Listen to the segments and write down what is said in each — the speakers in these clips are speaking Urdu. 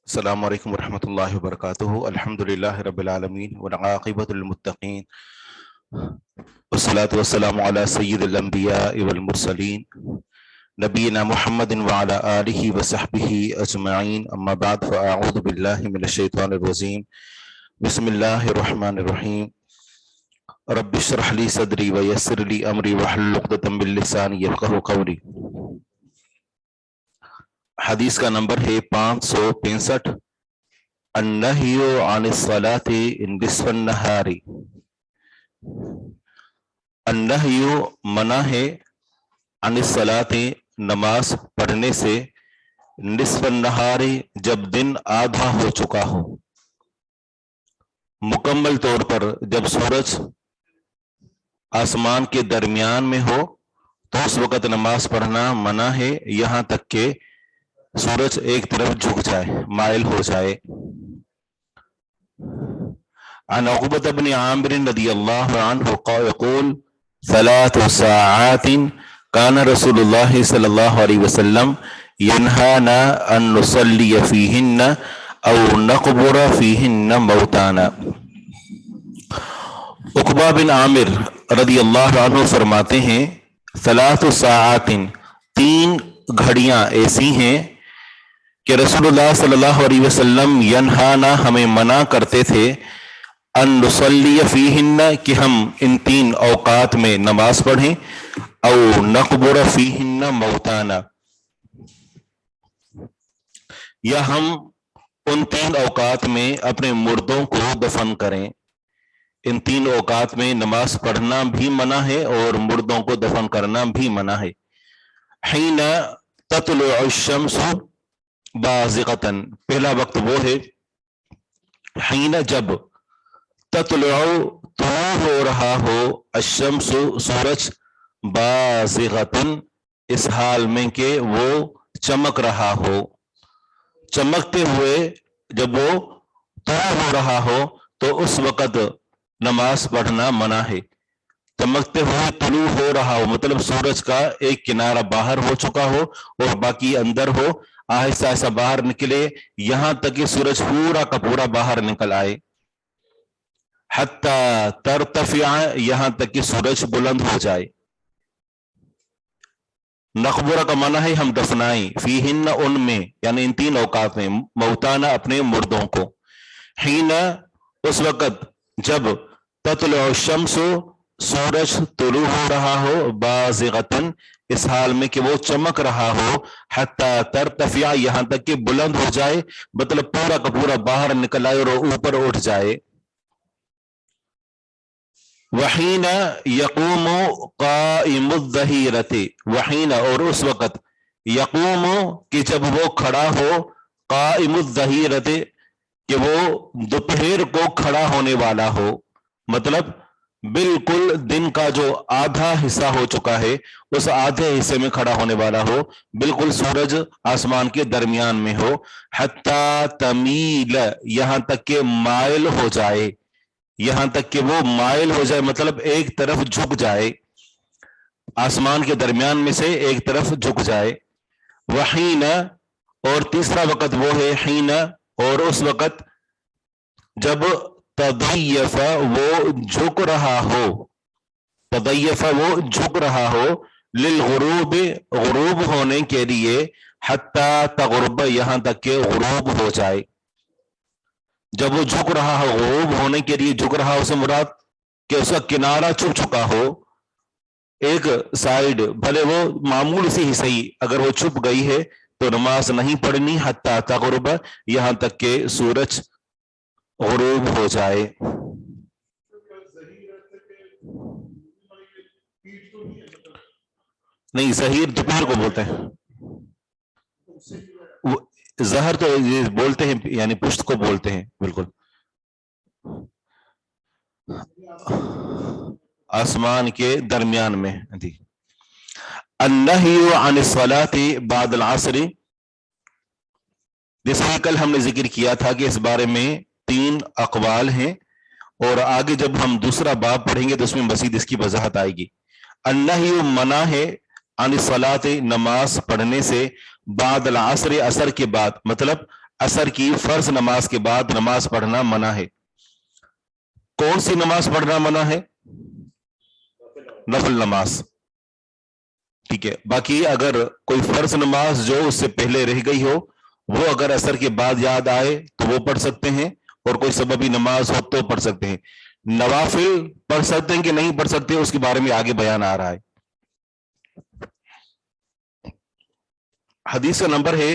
السلام علیکم ورحمۃ اللہ وبرکاتہ. الحمد للہ رب العالمین والعاقبۃ للمتقین والصلاۃ والسلام علی سید الانبیاء والمرسلین نبینا محمد وعلی آلہ وصحبہ اجمعین. اما بعد فاعوذ باللہ من الشیطان الرجیم. بسم اللہ الرحمن الرحیم. رب اشرح لی صدری ویسر لی امری واحلل عقدۃ من لسانی یفقہوا قولی. حدیث کا نمبر ہے 565. النہی عن الصلاۃ نصف النہار. النہی منع ہے، عن الصلاۃ نماز پڑھنے سے، نصف النہار جب دن آدھا ہو چکا ہو. مکمل طور پر جب سورج آسمان کے درمیان میں ہو تو اس وقت نماز پڑھنا منع ہے، یہاں تک کہ سورج ایک طرف جھک جائے، مائل ہو جائے. عن عقبۃ بن عامر رضی اللہ عنہ يقول 3 ساعات كان رسول اللہ صلی اللہ علیہ وسلم ينهانا ان نصلي فيهن او نقبر فيهن موتانا. عقبہ بن عامر رضی اللہ عنہ فرماتے ہیں 3 ساعات 3 گھڑیاں ایسی ہیں کہ رسول اللہ صلی اللہ علیہ وسلم ینہانا ہمیں منع کرتے تھے، ان نصلی فیہن کہ ہم ان 3 اوقات میں نماز پڑھیں، او نقبر فیہن موتانا یا ہم ان 3 اوقات میں اپنے مردوں کو دفن کریں. ان 3 اوقات میں نماز پڑھنا بھی منع ہے اور مردوں کو دفن کرنا بھی منع ہے. حین تطلع الشمس بازغتاً، پہلا وقت وہ ہے حین جب تطلع طلوع ہو رہا ہو، الشمس سورج، بازغتاً اس حال میں کہ وہ چمک رہا ہو. چمکتے ہوئے جب وہ طلوع ہو رہا ہو تو اس وقت نماز پڑھنا منع ہے. چمکتے ہوئے طلوع ہو رہا ہو مطلب سورج کا ایک کنارہ باہر ہو چکا ہو اور باقی اندر ہو، آہستہ آہستہ باہر نکلے یہاں تک کہ سورج پورا کا پورا باہر نکل آئے. حتی ترتفع یہاں تک کہ سورج بلند ہو جائے. نقبرہ کا معنی ہے ہم دفنائیں، فیہن ان میں یعنی ان 3 اوقات میں، موتانا اپنے مردوں کو. حین اس وقت جب تطلع الشمس سورج طلوع ہو رہا ہو، بازغتاً اس حال میں کہ وہ چمک رہا ہو، حتی ترتفع یہاں تک کہ بلند ہو جائے مطلب پورا کا پورا باہر نکل آئے اور اوپر اٹھ جائے. وحین یقوم قائم الظہیرۃ، وحین اور اس وقت، یقوم کہ جب وہ کھڑا ہو، قائم الظہیرۃ کہ وہ دوپہر کو کھڑا ہونے والا ہو، مطلب بالکل دن کا جو آدھا حصہ ہو چکا ہے اس آدھے حصے میں کھڑا ہونے والا ہو، بالکل سورج آسمان کے درمیان میں ہو. حتی تمیل یہاں تک کہ مائل ہو جائے، یہاں تک کہ وہ مائل ہو جائے مطلب ایک طرف جھک جائے، آسمان کے درمیان میں سے ایک طرف جھک جائے. وحین اور تیسرا وقت وہ ہے حین اور اس وقت جب تضیف وہ جھک رہا ہو، تضیف وہ جھک رہا ہو، للغروب غروب ہونے کے لیے، حتی تغرب یہاں تک کہ غروب ہو جائے. جب وہ جھک رہا ہو، غروب ہونے کے لیے جھک رہا ہو سے مراد کہ اس کا کنارہ چھپ چکا ہو، ایک سائیڈ بھلے وہ معمول سے ہی صحیح اگر وہ چھپ گئی ہے تو نماز نہیں پڑھنی، حتی تغرب یہاں تک کہ سورج غروب ہو جائے. نہیں ظہیر دوپہر کو بولتے ہیں، ظہر تو یہ بولتے ہیں یعنی پشت کو بولتے ہیں، بالکل آسمان کے درمیان میں. جی النہی عن الصلاۃ بعد العصر، جیسا کل ہم نے ذکر کیا تھا کہ اس بارے میں 3 اقوال ہیں، اور آگے جب ہم دوسرا باب پڑھیں گے تو اس میں مزید اس کی وضاحت آئے گی. النہی منع ہے، عن الصلاۃ نماز پڑھنے سے، بعد العصر عصر کے بعد، مطلب عصر کی فرض نماز کے بعد نماز پڑھنا منع ہے. کون سی نماز پڑھنا منع ہے؟ نفل نماز. ٹھیک ہے، باقی اگر کوئی فرض نماز جو اس سے پہلے رہ گئی ہو وہ اگر عصر کے بعد یاد آئے تو وہ پڑھ سکتے ہیں، اور کوئی سببی نماز ہو تو پڑھ سکتے ہیں. نوافل پڑھ سکتے ہیں کہ نہیں پڑھ سکتے اس کے بارے میں آگے بیان آ رہا ہے. حدیث کا نمبر ہے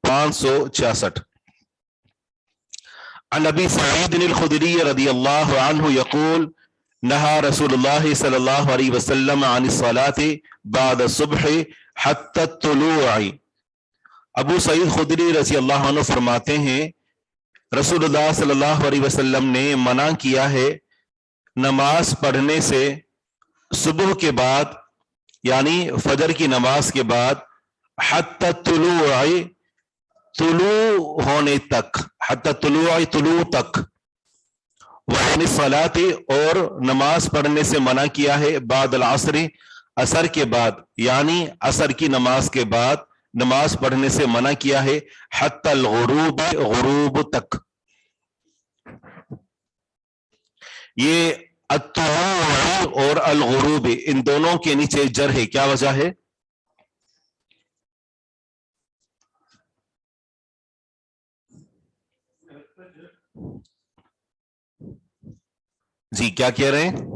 566. عن ابی سعید الخدری رضی اللہ عنہ یقول نہا رسول اللہ صلی اللہ علیہ وسلم عن الصلاة بعد الصبح حتی الطلوع. ابو سعید خدری رضی اللہ عنہ فرماتے ہیں رسول اللہ صلی اللہ علیہ وسلم نے منع کیا ہے نماز پڑھنے سے صبح کے بعد، یعنی فجر کی نماز کے بعد، حتی الطلوع طلوع ہونے تک، حتی الطلوع طلوع تک، وعن الصلاة اور نماز پڑھنے سے منع کیا ہے بعد العصر عصر کے بعد، یعنی عصر کی نماز کے بعد نماز پڑھنے سے منع کیا ہے حتی الغروب غروب تک. یہ الطلوع اور الغروب ان دونوں کے نیچے جر ہے، کیا وجہ ہے؟ جی کیا کہہ رہے ہیں؟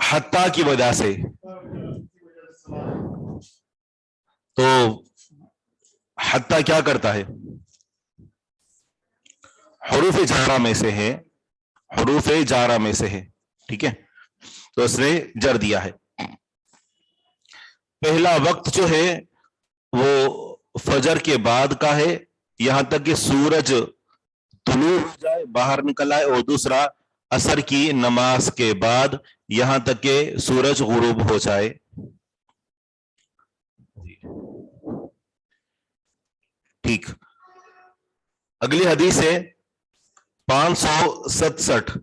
حتیٰ کی وجہ سے، تو حتیٰ کیا کرتا ہے؟ حروف جارہ میں سے ہے، حروف جارہ میں سے ہے، ٹھیک ہے، تو اس نے جر دیا ہے. پہلا وقت جو ہے وہ فجر کے بعد کا ہے یہاں تک کہ سورج طلوع ہو جائے، باہر نکل آئے، اور دوسرا عصر کی نماز کے بعد یہاں تک کہ سورج غروب ہو جائے. ٹھیک، اگلی حدیث ہے 567.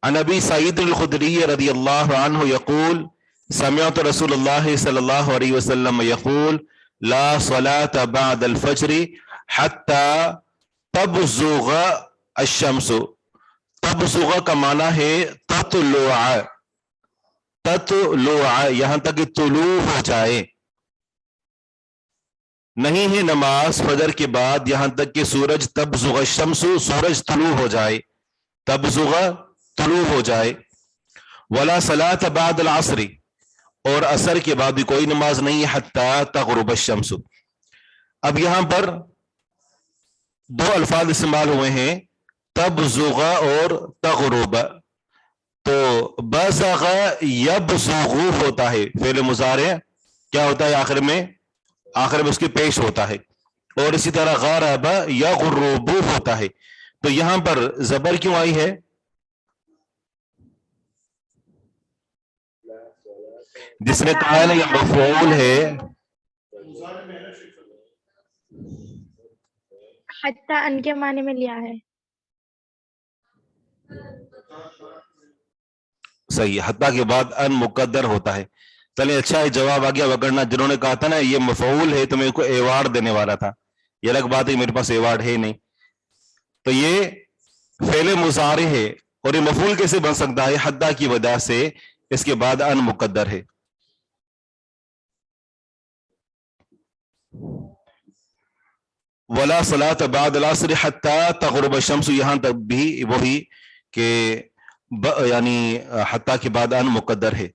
عن ابی سعید الخدری رضی اللہ عنہ یقول سمعت رسول اللہ صلی اللہ علیہ وسلم یقول لا صلاة بعد الفجر حتی تبزغ الشمس. تبزغ کا معنی ہے تطلع، تطلع یہاں تک کہ طلوع ہو جائے. نہیں ہے نماز فجر کے بعد یہاں تک کہ سورج تبزغ الشمس، سورج طلوع ہو جائے، تبزغ طلوع ہو جائے. ولا صلاة بعد العصر اور عصر کے بعد بھی کوئی نماز نہیں حتی تغرب الشمس. اب یہاں پر 2 الفاظ استعمال ہوئے ہیں، تبزغ اور تغرب. تو بزغ یبزغ ہوتا ہے، فعل مضارع کیا ہوتا ہے آخر میں اس کے پیش ہوتا ہے، اور اسی طرح غرب یغرب ہوتا ہے. تو یہاں پر زبر کیوں آئی ہے؟ جس نے کہا ہے نا یہ مفعول ہے، حتی ان کے معنی میں لیا ہے. صحیح، حتیٰ کے بعد ان مقدر ہوتا ہے. چلے اچھا ہے، جواب آ گیا. وگرنہ جنہوں نے کہا تھا نا یہ مفعول ہے تو میں کو ایوارڈ دینے والا تھا، یہ الگ بات ہے، میرے پاس ایوارڈ ہے نہیں. تو یہ فعل مضارع ہے، اور یہ مفعول کیسے بن سکتا ہے؟ حتیٰ کی وجہ سے اس کے بعد ان مقدر ہے. ولا صلاة بعد العصر حتی تغرب الشمس، یہاں تک بھی وہی کہ یعنی حتیٰ کے بعد ان مقدر ہے.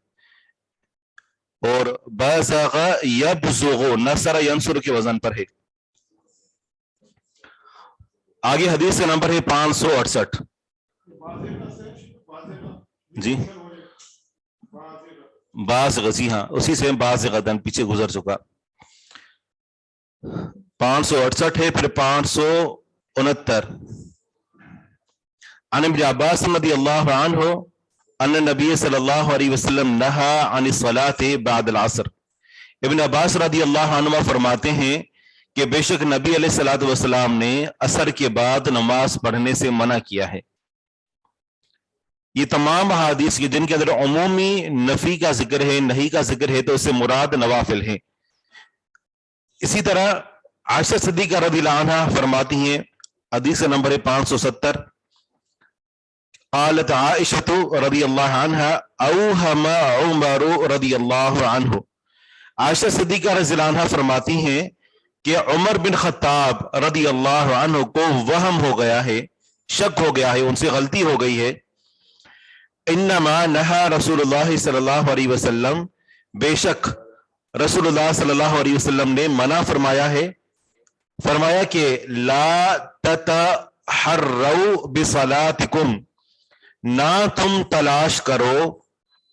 اور بزغ یبزغ نصر ینصر کے وزن پر ہے. آگے حدیث کا نمبر ہے 568. جی بازغ، جی ہاں اسی سے بازغتن پیچھے گزر چکا. 568 ہے. پھر 569 عن ابن عباس رضی اللہ عنہ ان نبی صلی اللہ علیہ وسلم نہا عن الصلاة بعد العصر. ابن عباس رضی اللہ عنہ فرماتے ہیں کہ بے شک نبی علیہ الصلوۃ والسلام نے عصر کے بعد نماز پڑھنے سے منع کیا ہے. یہ تمام احادیث جن کے اندر عمومی نفی کا ذکر ہے، نہی کا ذکر ہے، تو اس سے مراد نوافل ہیں. اسی طرح عائشہ صدیقہ رضی اللہ عنہا فرماتی ہیں، حدیث نمبر 570، قالت عائشہ رضی اللہ عنہا اوہم عمر رضی اللہ عنہ. عائشہ صدیقہ رضی اللہ عنہا فرماتی ہیں کہ عمر بن خطاب رضی اللہ عنہ کو وہم ہو گیا ہے، شک ہو گیا ہے، ان سے غلطی ہو گئی ہے. انما نہا رسول اللہ صلی اللہ علیہ وسلم، بے شک رسول اللہ صلی اللہ علیہ وسلم نے منع فرمایا ہے، فرمایا کہ لا تتحروا بصلاتکم، نہ تم تلاش کرو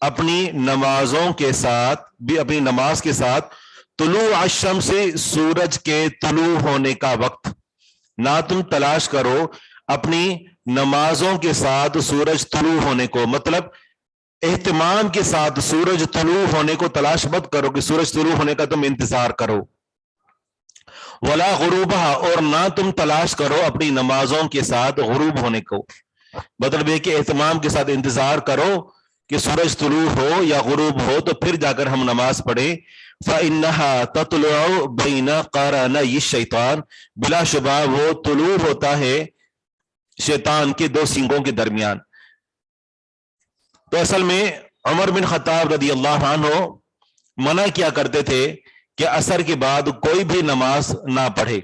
اپنی نمازوں کے ساتھ بھی، اپنی نماز کے ساتھ طلوع الشمس سے سورج کے طلوع ہونے کا وقت، نہ تم تلاش کرو اپنی نمازوں کے ساتھ سورج طلوع ہونے کو. مطلب اہتمام کے ساتھ سورج طلوع ہونے کو تلاش مت کرو کہ سورج طلوع ہونے کا تم انتظار کرو. ولا غروبہ، اور نہ تم تلاش کرو اپنی نمازوں کے ساتھ غروب ہونے کو. مطلب یہ کہ اہتمام کے ساتھ انتظار کرو کہ سورج طلوع ہو یا غروب ہو تو پھر جا کر ہم نماز پڑھیں. فَإِنَّهَا تَطْلُعُ بَيْنَ قَرَنَيِ الشَّيْطَانِ، بلا شبہ وہ طلوع ہوتا ہے شیطان کے دو سینگوں کے درمیان. تو اصل میں عمر بن خطاب رضی اللہ عنہ منع کیا کرتے تھے کہ عصر کے بعد کوئی بھی نماز نہ پڑھے.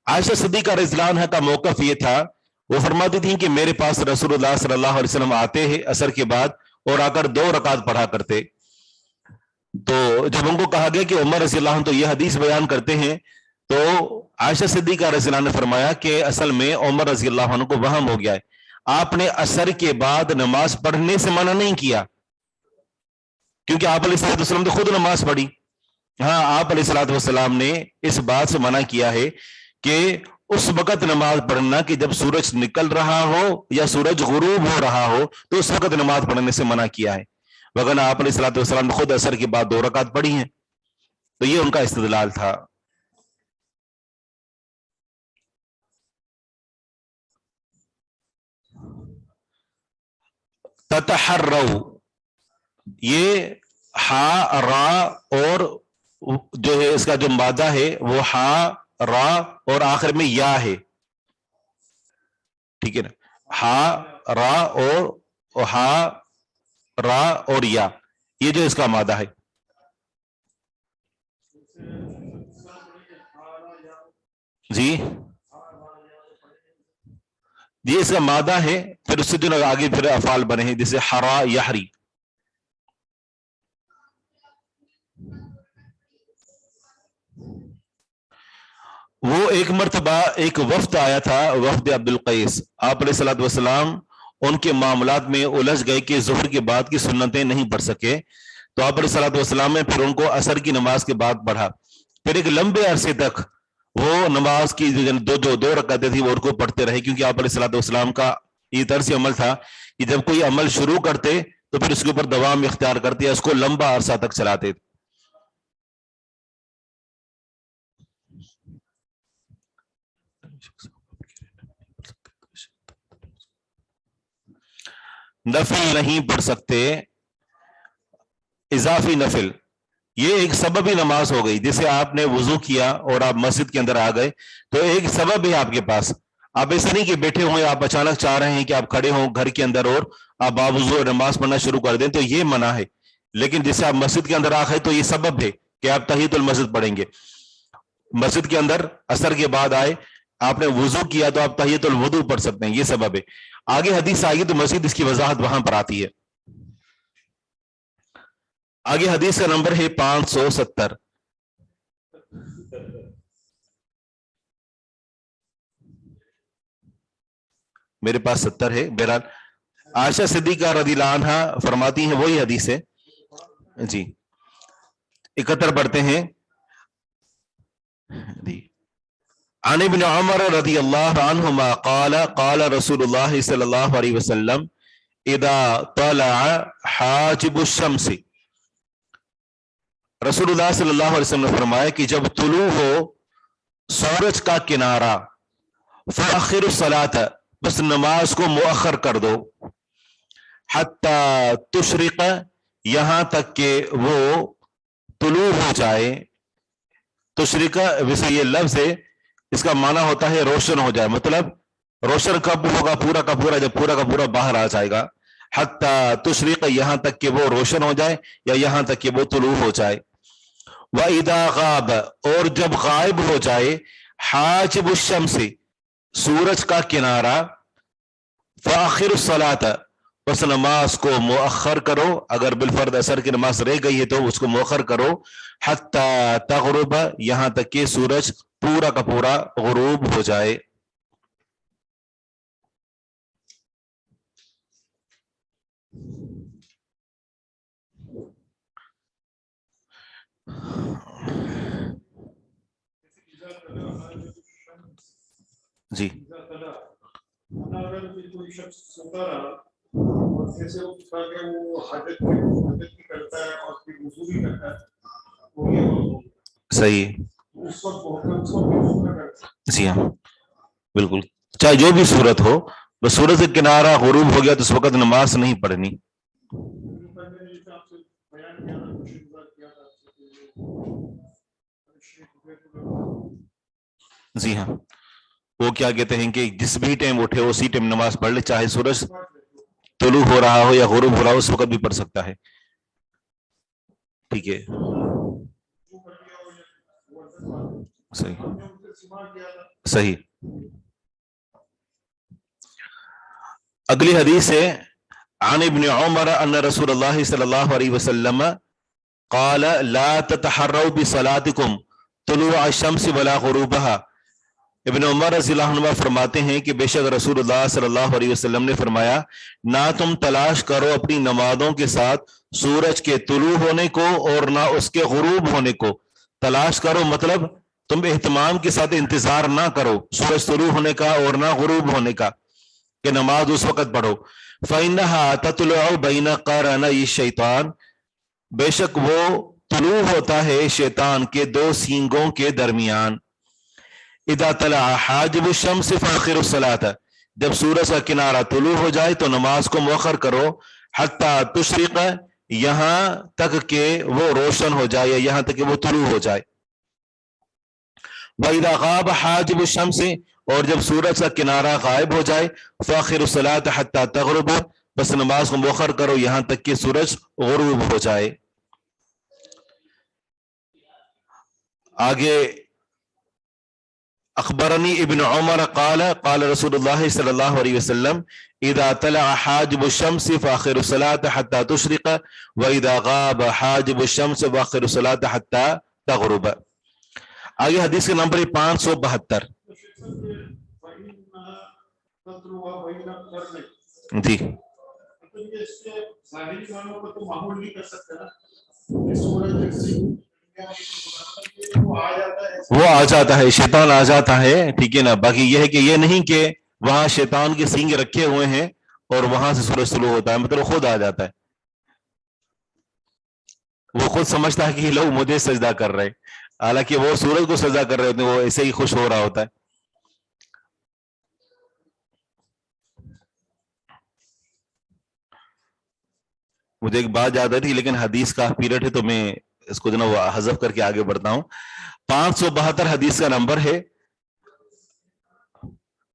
عائشہ صدیقہ رضی اللہ عنہ کا موقف یہ تھا، وہ فرماتی تھیں کہ میرے پاس رسول اللہ صلی اللہ علیہ وسلم آتے ہیں عصر کے بعد اور آ کر 2 رکعت پڑھا کرتے. تو جب ان کو کہا گیا کہ عمر رضی اللہ عنہ تو یہ حدیث بیان کرتے ہیں، تو عائشہ صدیقہ رضی اللہ عنہ نے فرمایا کہ اصل میں عمر رضی اللہ عنہ کو وہم ہو گیا ہے، آپ نے عصر کے بعد نماز پڑھنے سے منع نہیں کیا، کیونکہ آپ علیہ الصلوۃ والسلام نے خود نماز پڑھی. ہاں آپ علیہ الصلوۃ والسلام نے اس بات سے منع کیا ہے کہ اس وقت نماز پڑھنا کہ جب سورج نکل رہا ہو یا سورج غروب ہو رہا ہو تو اس وقت نماز پڑھنے سے منع کیا ہے. وگرنہ آپ علیہ الصلوۃ والسلام نے خود عصر کے بعد 2 رکعت پڑھی ہیں. تو یہ ان کا استدلال تھا. تتحروا، یہ ہا را اور جو ہے اس کا جو مادہ ہے وہ ہا را اور آخر میں یا ہے، ٹھیک ہے نا. ہا را اور ہا را اور یا، یہ جو اس کا مادہ ہے. جی یہ اس کا مادہ ہے، پھر اس سے جو آگے پھر افعال بنے ہیں جیسے حرا یحری. وہ ایک مرتبہ ایک وفد آیا تھا، وفد عبد القیس. آپ علیہ الصلوۃ والسلام ان کے معاملات میں الجھ گئے کہ ظہر کے بعد کی سنتیں نہیں پڑھ سکے، تو آپ علیہ الصلوۃ والسلام نے پھر ان کو عصر کی نماز کے بعد پڑھا. پھر ایک لمبے عرصے تک وہ نماز کی جو 2 رکعتیں تھی وہ ان کو پڑھتے رہے، کیونکہ آپ علیہ الصلوۃ والسلام کا یہ طرز عمل تھا کہ جب کوئی عمل شروع کرتے تو پھر اس کے اوپر دوام اختیار کرتے، اس کو لمبا عرصہ تک چلاتے. نفل نہیں پڑھ سکتے، اضافی نفل، یہ ایک سببی نماز ہو گئی. جیسے آپ نے وضو کیا اور آپ مسجد کے اندر آ گئے تو ایک سبب ہے آپ کے پاس. آپ ایسا نہیں کہ بیٹھے ہوئے آپ اچانک چاہ رہے ہیں کہ آپ کھڑے ہوں گھر کے اندر اور آپ باوضو اور نماز پڑھنا شروع کر دیں، تو یہ منع ہے. لیکن جیسے آپ مسجد کے اندر آ گئے تو یہ سبب ہے کہ آپ تحیۃ المسجد پڑھیں گے. مسجد کے اندر عصر کے بعد آئے، آپ نے وضو کیا تو آپ تحیۃ الوضو پڑھ سکتے ہیں، یہ سبب ہے. آگے حدیث آئے گی تو مزید اس کی وضاحت وہاں پر آتی ہے. آگے حدیث کا نمبر ہے 570. میرے پاس 70 ہے. بہرحال عائشہ صدیقہ رضی اللہ عنہا فرماتی ہیں، وہی حدیث ہے جی. 71 پڑھتے ہیں. عن ابن عمر رضی اللہ عنہما قال قال رسول اللہ صلی اللہ علیہ وسلم اذا طلع حاجب الشمس، رسول اللہ صلی اللہ علیہ وسلم نے فرمایا کہ جب طلوع ہو سورج کا کنارہ، فاخر الصلاۃ، بس نماز کو مؤخر کر دو، حتی تشرق، یہاں تک کہ وہ طلوع ہو جائے. تشرق ویسے یہ لفظ ہے، اس کا معنی ہوتا ہے روشن ہو جائے. مطلب روشن کب ہوگا؟ پورا کا پورا، جب پورا کا پورا باہر آ جائے گا. حتی تشرق، یہاں تک کہ وہ روشن ہو جائے یا یہاں تک کہ وہ طلوع ہو جائے. وَإِذَا غَابَ، اور جب غائب ہو جائے، حاجب الشمس، سورج کا کنارہ، فَآخِرُ الصَّلَاةَ، بس نماز کو مؤخر کرو. اگر بالفرض اثر کی نماز رہ گئی ہے تو اس کو مؤخر کرو. حتی تغرب، یہاں تک کہ سورج پورا کا پورا غروب ہو جائے. جی صحیح. جی ہاں بالکل، چاہے جو بھی صورت ہو، بس سورج سے کنارہ غروب ہو گیا تو اس وقت نماز نہیں پڑھنی. جی ہاں، وہ کیا کہتے ہیں کہ جس بھی ٹائم اٹھے اسی ٹائم نماز پڑھ لے، چاہے سورج طلوع ہو رہا ہو یا غروب ہو رہا ہو، اس وقت بھی پڑھ سکتا ہے. ٹھیک ہے، صحیح صحیح. اگلی حدیث ہے عن ابن عمر ان رسول اللہ صلی اللہ علیہ وسلم قال لا تتحروا بصلاتكم طلوع الشمس ولا غروبها. ابن عمر رضی اللہ عنہ فرماتے ہیں کہ بے شک رسول اللہ صلی اللہ علیہ وسلم نے فرمایا، نہ تم تلاش کرو اپنی نمازوں کے ساتھ سورج کے طلوع ہونے کو اور نہ اس کے غروب ہونے کو. تلاش کرو مطلب تم اہتمام کے ساتھ انتظار نہ کرو سورج طلوع ہونے کا اور نہ غروب ہونے کا کہ نماز اس وقت پڑھو. فَإِنَّهَا تَطْلُعُ بَيْنَ قَرَنَيِ الشَّيْطَانِ، بے شک وہ طلوع ہوتا ہے شیطان کے دو سینگوں کے درمیان. اذا طلع حاجب الشمس فآخر الصلاۃ، جب سورج کا کنارہ طلوع ہو جائے تو نماز کو مؤخر کرو. حتی تشرق، یہاں تک کہ وہ روشن ہو جائے یا یہاں تک کہ وہ طلوع ہو جائے. وَإِذَا غَابَ حَاجِبُ الشَّمْسِ، اور جب سورج کا کنارہ غائب ہو جائے، فآخر الصلاۃ حتی تغرب، بس نماز کو مؤخر کرو یہاں تک کہ سورج غروب ہو جائے. آگے اخبرنی ابن عمر قال قال رسول اللہ صلی اللہ علیہ وسلم اذا طلع حاجب الشمس فآخر الصلاة حتى تشرق واذا غاب حاجب الشمس فآخر الصلاة حتى تغرب. آگے حدیث کا نمبر 572. جی وہ آ جاتا ہے، شیطان آ جاتا ہے، ٹھیک ہے نا. باقی یہ ہے کہ یہ نہیں کہ وہاں شیطان کے سینگ رکھے ہوئے ہیں اور وہاں سے سورج طلوع ہوتا ہے، مطلب خود آ جاتا ہے. وہ خود سمجھتا ہے کہ یہ لوگ مجھے سجدہ کر رہے، حالانکہ وہ سورج کو سجدہ کر رہے ہوتے ہیں، وہ ایسے ہی خوش ہو رہا ہوتا ہے. مجھے ایک بات یاد آئی تھی لیکن حدیث کا پیریڈ ہے تو میں اس کو جو نا وہ حذف کر کے آگے بڑھتا ہوں. 572 حدیث کا نمبر ہے.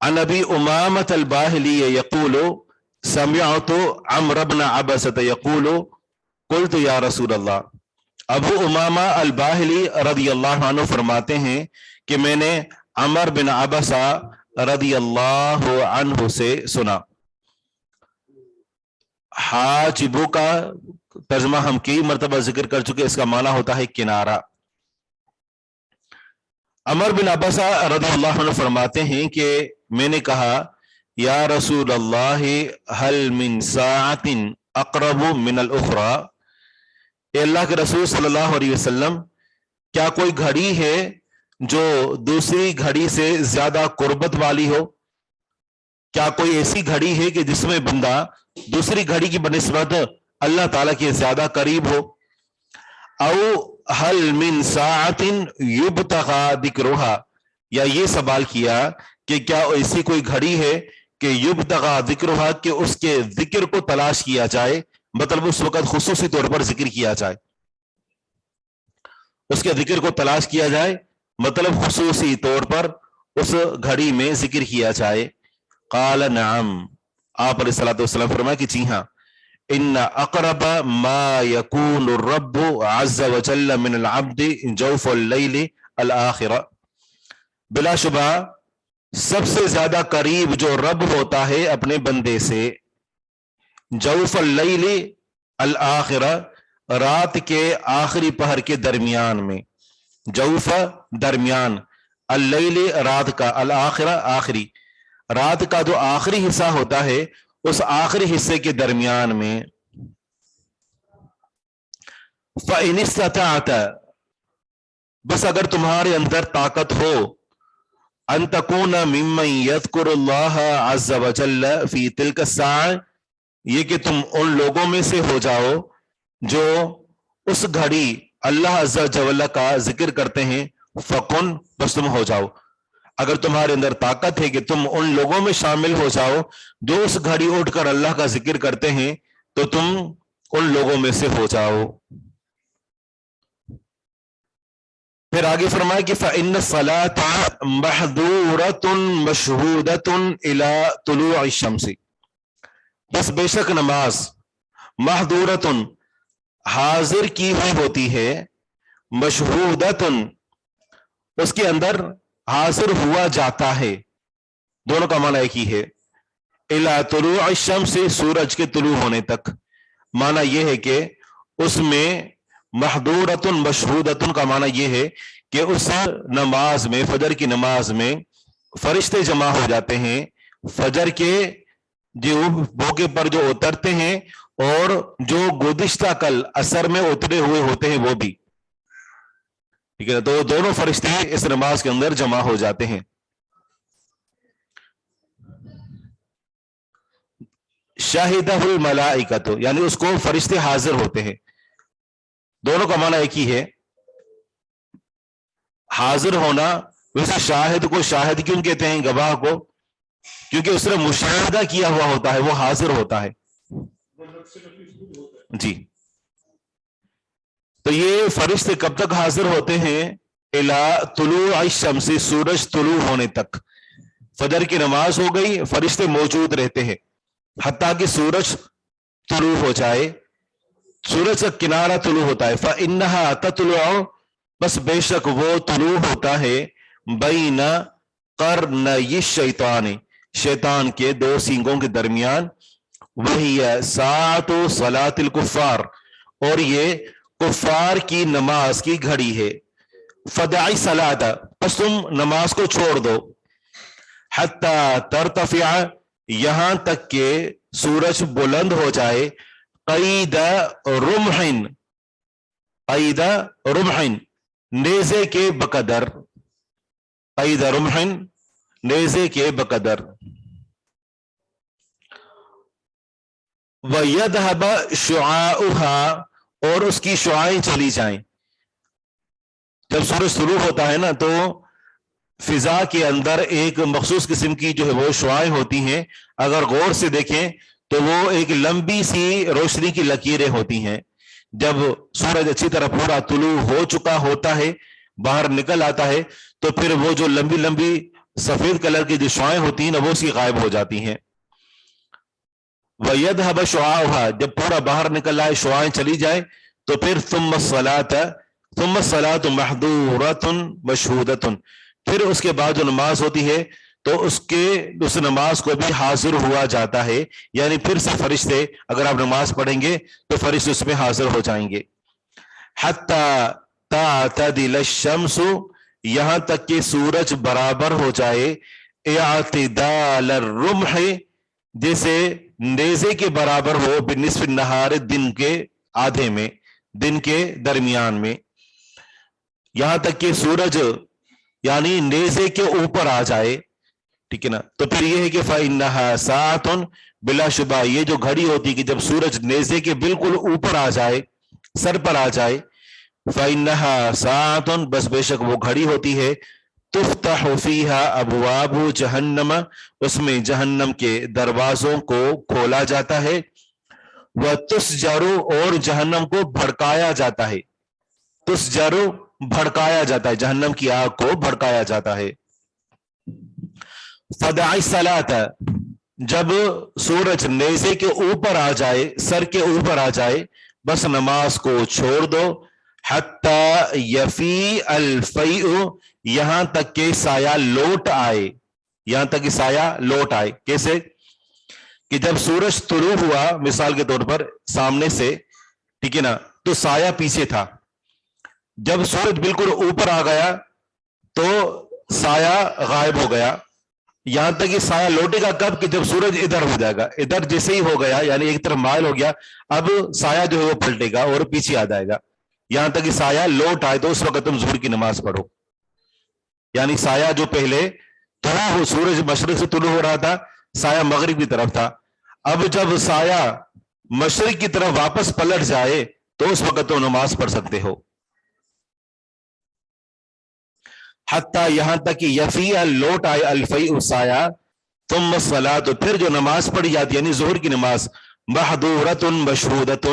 عن ابی امامۃ الباہلی یقول سمعت عمرو بن عبسۃ یقول قلت یا رسول اللہ. ابو امامہ الباہلی رضی اللہ عنہ فرماتے ہیں کہ میں نے عمر بن عبسہ رضی اللہ عنہ سے سنا. حاجبو کا ترجمہ ہم کئی مرتبہ ذکر کر چکے، اس کا معنی ہوتا ہے کنارہ۔ عمر بن عبسہ رضی اللہ عنہ فرماتے ہیں کہ میں نے کہا یا رسول اللہ هل من ساعت اقرب من الاخرى، اے اللہ کے رسول صلی اللہ علیہ وسلم کیا کوئی گھڑی ہے جو دوسری گھڑی سے زیادہ قربت والی ہو؟ کیا کوئی ایسی گھڑی ہے کہ جس میں بندہ دوسری گھڑی کی بنسبت اللہ تعالیٰ کے زیادہ قریب ہو؟ او هل من ساعت یبتغى ذکرها، یا یہ سوال کیا کہ کیا ایسی کوئی گھڑی ہے کہ یبتغى ذکرها، کہ اس کے ذکر کو تلاش کیا جائے، مطلب اس وقت خصوصی طور پر ذکر کیا جائے، اس کے ذکر کو تلاش کیا جائے، مطلب خصوصی طور پر اس گھڑی میں ذکر کیا جائے۔ قال نعم، آپ علیہ الصلوۃ والسلام فرمایا کہ جی ہاں، ان اقرب ما يكون الرب عز وجل من العبد جوف اللیل الاخرہ، بلا شبہ سب سے زیادہ قریب جو رب ہوتا ہے اپنے بندے سے، جوف اللیل الاخرہ، رات کے آخری پہر کے درمیان میں، جوف درمیان، اللیل رات کا، الاخرہ آخری، رات کا جو آخری حصہ ہوتا ہے اس آخری حصے کے درمیان میں۔ فَإِنِ اسْتَطَعْتَ، بس اگر تمہارے اندر طاقت ہو، أَن تَكُونَ مِمَّن يَذْكُرُ اللَّهَ عَزَّ وَجَلَّ فِي تِلْكَ السَّاعَةِ، یہ کہ تم ان لوگوں میں سے ہو جاؤ جو اس گھڑی اللہ عز وجل کا ذکر کرتے ہیں، فَكُن، بس تم ہو جاؤ۔ اگر تمہارے اندر طاقت ہے کہ تم ان لوگوں میں شامل ہو جاؤ جو اس گھڑی اٹھ کر اللہ کا ذکر کرتے ہیں، تو تم ان لوگوں میں سے ہو جاؤ۔ پھر آگے فرمایا کہ فَإِنَّ الصَّلَاةَ مَحْظُورَةٌ مَشْهُودَةٌ إِلَى طُلُوعِ الشَّمْسِ، بس بے شک نماز محظورتن، حاضر کی ہوئی ہوتی ہے، مشہودتن، اس کے اندر حاضر ہوا جاتا ہے، دونوں کا معنی ایک ہی ہے، الی طلوع الشمس، سورج کے طلوع ہونے تک۔ معنی یہ ہے کہ اس میں محظورتن مشہودتن کا معنی یہ ہے کہ اس نماز میں، فجر کی نماز میں فرشتے جمع ہو جاتے ہیں، فجر کے جو موقع پر جو اترتے ہیں اور جو گزشتہ کل عصر میں اترے ہوئے ہوتے ہیں وہ بھی، ٹھیک ہے، تو دونوں فرشتے اس نماز کے اندر جمع ہو جاتے ہیں۔ شاہدہ الملائکۃ، یعنی اس کو فرشتے حاضر ہوتے ہیں، دونوں کا معنی ایک ہی ہے، حاضر ہونا۔ ویسے شاہد کو شاہد کیوں کہتے ہیں، گواہ کو؟ کیونکہ اس نے مشاہدہ کیا ہوا ہوتا ہے، وہ حاضر ہوتا ہے جی۔ تو یہ فرشتے کب تک حاضر ہوتے ہیں؟ الی طلوع الشمس، سورج طلوع ہونے تک۔ فجر کی نماز ہو گئی، فرشتے موجود رہتے ہیں حتیٰ کہ سورج طلوع ہو جائے، سورج کا کنارہ طلوع ہوتا ہے۔ فَإِنَّهَا تَطْلُعُ، بس بے شک وہ طلوع ہوتا ہے، بین قرنی الشیطان، شیطان کے دو سینگوں کے درمیان، وہی ساعۃ صلاۃ الکفار، اور یہ کفار کی نماز کی گھڑی ہے۔ فدع الصلاۃ، پس تم نماز کو چھوڑ دو، حتی ترتفع، یہاں تک کہ سورج بلند ہو جائے، قید رمح، قید رمح، نیزے کے بقدر، قید رمح، نیزے کے بقدر۔ وَيَذْهَبَ شُعَاعُهَا، اور اس کی شعائیں چلی جائیں۔ جب سورج طلوع ہوتا ہے نا تو فضا کے اندر ایک مخصوص قسم کی جو ہے وہ شعائیں ہوتی ہیں، اگر غور سے دیکھیں تو وہ ایک لمبی سی روشنی کی لکیریں ہوتی ہیں۔ جب سورج اچھی طرح پورا طلوع ہو چکا ہوتا ہے، باہر نکل آتا ہے، تو پھر وہ جو لمبی لمبی سفید کلر کی جو شعائیں ہوتی ہیں نا وہ اس کی غائب ہو جاتی ہیں۔ وَيَذْهَبَ شُعَاعُهَا، جب پورا باہر نکل آئے، شعائیں چلی جائے، تو پھر ثُمَّ الصَّلَاةُ مَحْظُورَةٌ مَشْهُودَةٌ، پھر اس کے بعد جو نماز ہوتی ہے تو اس نماز کو بھی حاضر ہوا جاتا ہے، یعنی پھر سے فرشتے اگر آپ نماز پڑھیں گے تو فرشتے اس میں حاضر ہو جائیں گے. حتی تعتدل الشمس، یہاں تک کہ سورج برابر ہو جائے، اعتدال الرمح، جیسے نیزے کے برابر ہو، بنصف النہار، دن کے آدھے میں، دن کے درمیان میں، یہاں تک کہ سورج یعنی نیزے کے اوپر آ جائے. ٹھیک ہے نا. تو پھر یہ ہے کہ فَإِنَّهَا سَاعَةٌ، بلا شبہ یہ جو گھڑی ہوتی ہے کہ جب سورج نیزے کے بالکل اوپر آ جائے، سر پر آ جائے، فَإِنَّهَا سَاعَةٌ، بس بے شک وہ گھڑی ہوتی ہے، تفتح فیہا ابواب جہنم، اس میں جہنم کے دروازوں کو کھولا جاتا ہے، وتسجر، اور جہنم کو بھڑکایا جاتا ہے، تسجر بھڑکایا جاتا ہے، جہنم کی آگ کو بھڑکایا جاتا ہے. فدع الصلاۃ، جب سورج نیزے کے اوپر آ جائے، سر کے اوپر آ جائے، بس نماز کو چھوڑ دو. حتی یفی الفیء، یہاں تک کہ سایہ لوٹ آئے، یہاں تک کہ سایہ لوٹ آئے. کیسے کہ جب سورج طلوع ہوا مثال کے طور پر سامنے سے، ٹھیک ہے نا، تو سایہ پیچھے تھا، جب سورج بالکل اوپر آ گیا تو سایہ غائب ہو گیا. یہاں تک کہ سایہ لوٹے گا کب؟ کہ جب سورج ادھر ہو جائے گا، ادھر جیسے ہی ہو گیا یعنی ایک طرف مائل ہو گیا، اب سایہ جو ہے وہ پلٹے گا اور پیچھے آ جائے گا. یہاں تک کہ سایہ لوٹ آئے تو اس وقت تم ظہر کی نماز پڑھو. یعنی سایہ جو پہلے طلوع، سورج مشرق سے طلوع ہو رہا تھا، سایہ مغرب کی طرف تھا، اب جب سایہ مشرق کی طرف واپس پلٹ جائے تو اس وقت تم نماز پڑھ سکتے ہو. حتیٰ، یہاں تک کہ یفیع، لوٹ آئے، الفیء، سایہ، ثم الصلاۃ، پھر جو نماز پڑھی جاتی ہے یعنی ظہر کی نماز، محضورۃ مشہودۃ،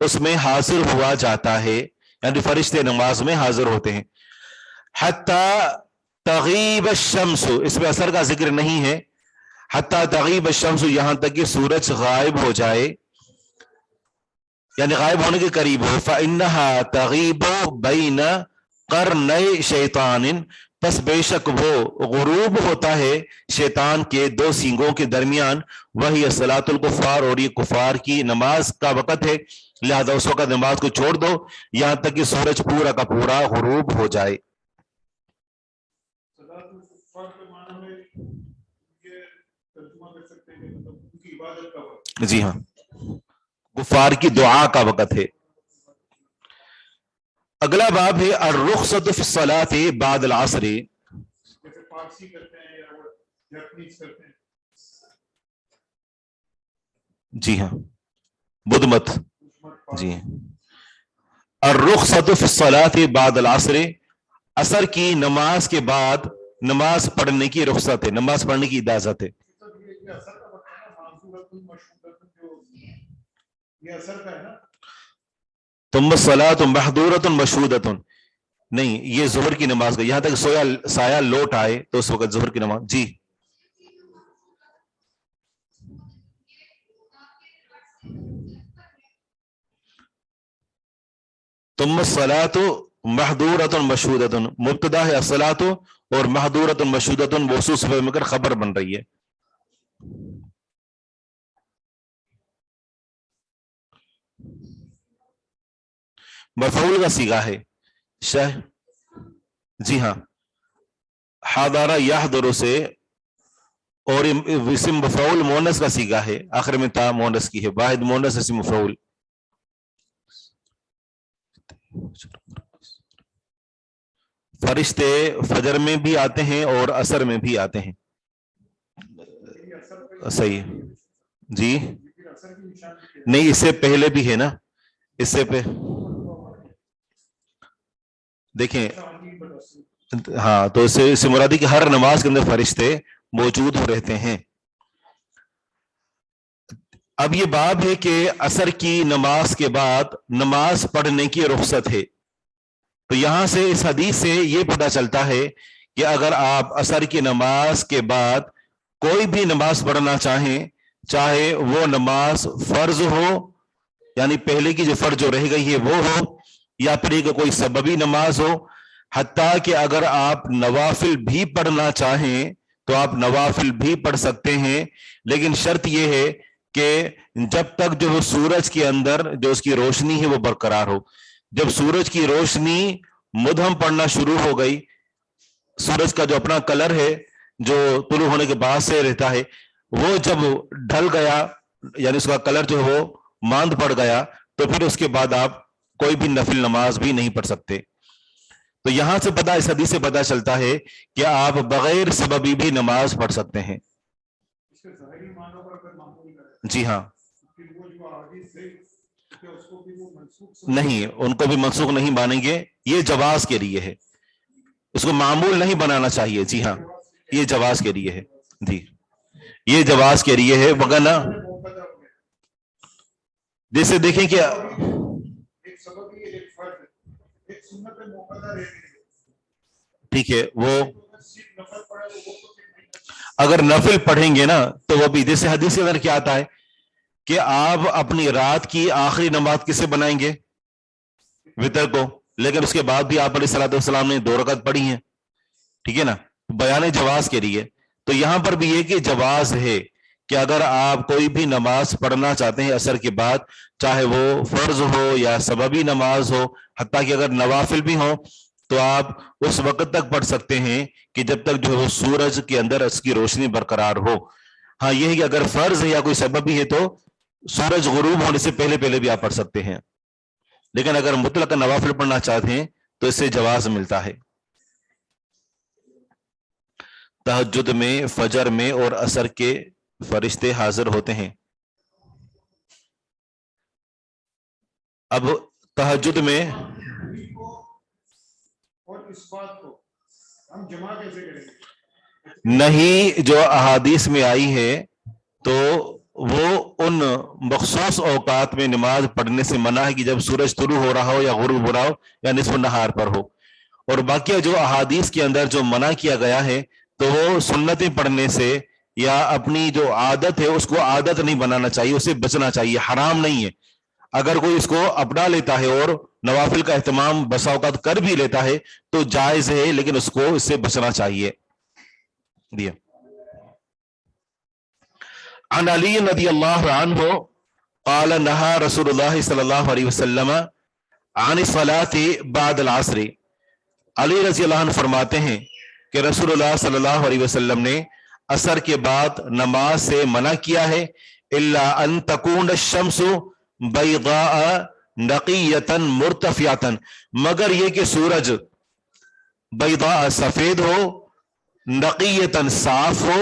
اس میں حاضر ہوا جاتا ہے، یعنی فرشتے نماز میں حاضر ہوتے ہیں. حتیٰ تغیب الشمس، اس میں اثر کا ذکر نہیں ہے، حتیٰ تغیب الشمس، یہاں تک کہ سورج غائب ہو جائے، یعنی غائب ہونے کے قریب ہو. فإنها تغیب بین قرنی شیطان، پس بے شک وہ غروب ہوتا ہے شیطان کے دو سینگوں کے درمیان. وہی صلاۃ الکفار، اور یہ کفار کی نماز کا وقت ہے، لہذا اس وقت نماز کو چھوڑ دو یہاں تک کہ سورج پورا کا پورا غروب ہو جائے. جی ہاں، کفار کی دعا کا وقت ہے. اگلا باب ہے الرخصۃ فی الصلاۃ بعد العصر. جی ہاں، بدھ مت. جی الرخصۃ فی الصلاۃ بعد العصر، عصر کی نماز کے بعد نماز پڑھنے کی رخصت ہے، نماز پڑھنے کی اجازت ہے. ثم الصلاۃ محظورۃ مشہودۃ، نہیں، یہ ظہر کی نماز کا، یہاں تک سایہ لوٹ آئے تو اس وقت ظہر کی نماز. جی ثم الصلاۃ محظورۃ مشہودۃ، مبتدا ہے الصلاۃ اور محظورۃ مشہودۃ موصوف صفت مل کر خبر بن رہی ہے. مفعول کا صیغہ ہے جی ہاں، حاضر یحضر سے، اور اسم مفعول مؤنث کا صیغہ ہے، آخر میں تا مؤنث کی ہے، واحد مؤنث اسم مفعول. فرشتے فجر میں بھی آتے ہیں اور عصر میں بھی آتے ہیں. صحیح جی، نہیں، اس سے پہلے بھی ہے نا، اس سے دیکھیں، ہاں، تو اس سے مرادی کہ ہر نماز کے اندر فرشتے موجود رہتے ہیں. اب یہ باب ہے کہ عصر کی نماز کے بعد نماز پڑھنے کی رخصت ہے. تو یہاں سے اس حدیث سے یہ پتہ چلتا ہے کہ اگر آپ عصر کی نماز کے بعد کوئی بھی نماز پڑھنا چاہیں، چاہے وہ نماز فرض ہو، یعنی پہلے کی جو فرض جو رہ گئی ہے وہ ہو، یا پھر کوئی سببی نماز ہو، حتیٰ کہ اگر آپ نوافل بھی پڑھنا چاہیں تو آپ نوافل بھی پڑھ سکتے ہیں، لیکن شرط یہ ہے کہ جب تک جو سورج کے اندر جو اس کی روشنی ہے وہ برقرار ہو. جب سورج کی روشنی مدھم پڑنا شروع ہو گئی، سورج کا جو اپنا کلر ہے جو طلوع ہونے کے بعد سے رہتا ہے، وہ جب ڈھل گیا یعنی اس کا کلر جو ہے وہ ماند پڑ گیا، تو پھر اس کے بعد آپ کوئی بھی نفل نماز بھی نہیں پڑھ سکتے. تو یہاں سے پتہ، اس حدیث سے پتہ چلتا ہے کہ آپ بغیر سببی بھی نماز پڑھ سکتے ہیں. جی ہاں، نہیں، ان کو بھی منسوخ نہیں مانیں گے، یہ جواز کے لیے ہے، اس کو معمول نہیں بنانا چاہیے. جی ہاں، یہ جواز کے لیے ہے. جی، یہ جواز کے لیے ہے، وگرنہ جیسے دیکھیں کہ ٹھیک ہے، وہ اگر نفل پڑھیں گے نا تو وہ بھی، جیسے حدیث کے اندر کیا آتا ہے کہ آپ اپنی رات کی آخری نماز کسے بنائیں گے؟ وتر کو. لیکن اس کے بعد بھی آپ علیہ الصلوۃ والسلام نے 2 رکعت پڑھی ہیں. ٹھیک ہے نا، بیان جواز کے لیے. تو یہاں پر بھی یہ کہ جواز ہے کہ اگر آپ کوئی بھی نماز پڑھنا چاہتے ہیں عصر کے بعد، چاہے وہ فرض ہو یا سببی نماز ہو، حتیٰ کہ اگر نوافل بھی ہوں، تو آپ اس وقت تک پڑھ سکتے ہیں کہ جب تک جو سورج کے اندر اس کی روشنی برقرار ہو. ہاں، یہ ہے کہ اگر فرض ہے یا کوئی سببی ہے تو سورج غروب ہونے سے پہلے پہلے بھی آپ پڑھ سکتے ہیں. لیکن اگر مطلق نوافل پڑھنا چاہتے ہیں تو اس سے جواز ملتا ہے. تہجد میں، فجر میں اور عصر کے فرشتے حاضر ہوتے ہیں. اب تہجد میں نہیں، جو احادیث میں آئی ہے تو وہ ان مخصوص اوقات میں نماز پڑھنے سے منع ہے کہ جب سورج طلوع ہو رہا ہو یا غروب ہو رہا ہو یا نصف النہار پر ہو. اور باقی جو احادیث کے اندر جو منع کیا گیا ہے تو وہ سنتیں پڑھنے سے یا اپنی جو عادت ہے اس کو عادت نہیں بنانا چاہیے، اسے بچنا چاہیے. حرام نہیں ہے. اگر کوئی اس کو اپنا لیتا ہے اور نوافل کا اہتمام بسا اوقات کر بھی لیتا ہے تو جائز ہے، لیکن اس کو اس سے بچنا چاہیے. دیا عن علی رضی اللہ عنہ قال نہا رسول اللہ صلی اللہ علیہ وسلم عن الصلاة بعد العصر. علی رضی اللہ عنہ فرماتے ہیں کہ رسول اللہ صلی اللہ علیہ وسلم نے عصر کے بعد نماز سے منع کیا ہے، الا ان تکون الشمس بیضاء نقیۃ مرتفعۃ، مگر یہ کہ سورج بیضاء سفید ہو، نقیۃ صاف ہو،